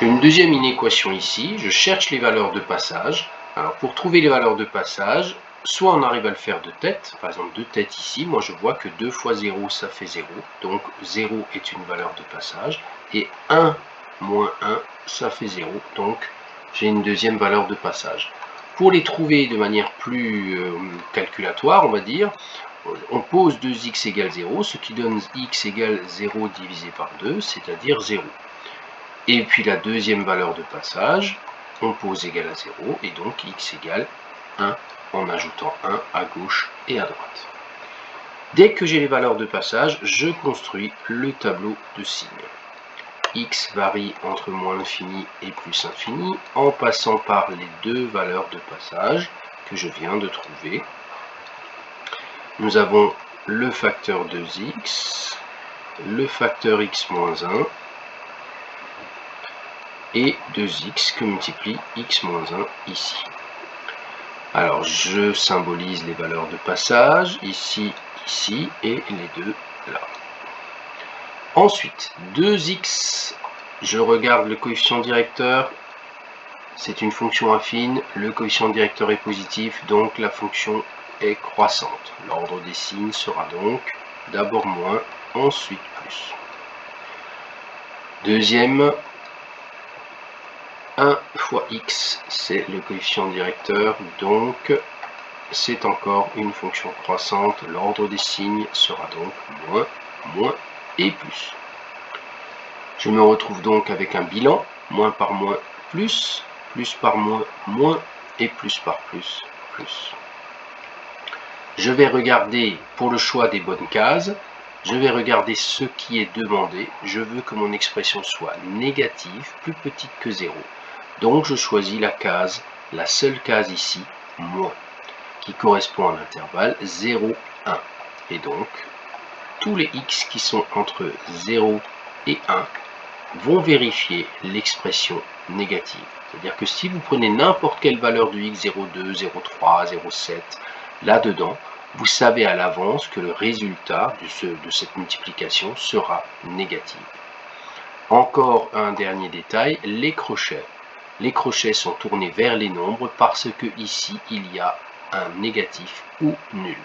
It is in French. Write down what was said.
Une deuxième inéquation ici, je cherche les valeurs de passage. Alors pour trouver les valeurs de passage, soit on arrive à le faire de tête, par exemple de tête ici, moi je vois que 2 fois 0 ça fait 0, donc 0 est une valeur de passage, et 1 moins 1 ça fait 0, donc j'ai une deuxième valeur de passage. Pour les trouver de manière plus calculatoire, on va dire, on pose 2x égale 0, ce qui donne x égale 0 divisé par 2, c'est-à-dire 0. Et puis la deuxième valeur de passage, on pose égal à 0, et donc x égale 1, en ajoutant 1 à gauche et à droite. Dès que j'ai les valeurs de passage, je construis le tableau de signes. X varie entre moins l'infini et plus infini, en passant par les deux valeurs de passage que je viens de trouver. Nous avons le facteur 2x, le facteur x moins 1, et 2x que multiplie x moins 1 ici. Alors je symbolise les valeurs de passage, ici, ici, et les deux là. Ensuite, 2x, je regarde le coefficient directeur, c'est une fonction affine, le coefficient directeur est positif, donc la fonction est croissante. L'ordre des signes sera donc d'abord moins, ensuite plus. Deuxième, 1 fois x, c'est le coefficient directeur, donc c'est encore une fonction croissante. L'ordre des signes sera donc moins, moins et plus. Je me retrouve donc avec un bilan, moins par moins, plus par moins, moins, et plus par plus, plus. Je vais regarder, pour le choix des bonnes cases, je vais regarder ce qui est demandé. Je veux que mon expression soit négative, plus petite que 0. Donc je choisis la case, la seule case ici, moins, qui correspond à l'intervalle 0, 1. Et donc, tous les x qui sont entre 0 et 1 vont vérifier l'expression négative. C'est-à-dire que si vous prenez n'importe quelle valeur de x, 0,2, 0,3, 0,7, là-dedans, vous savez à l'avance que le résultat de cette multiplication sera négatif. Encore un dernier détail, les crochets. Les crochets sont tournés vers les nombres parce que ici, il y a un négatif ou nul.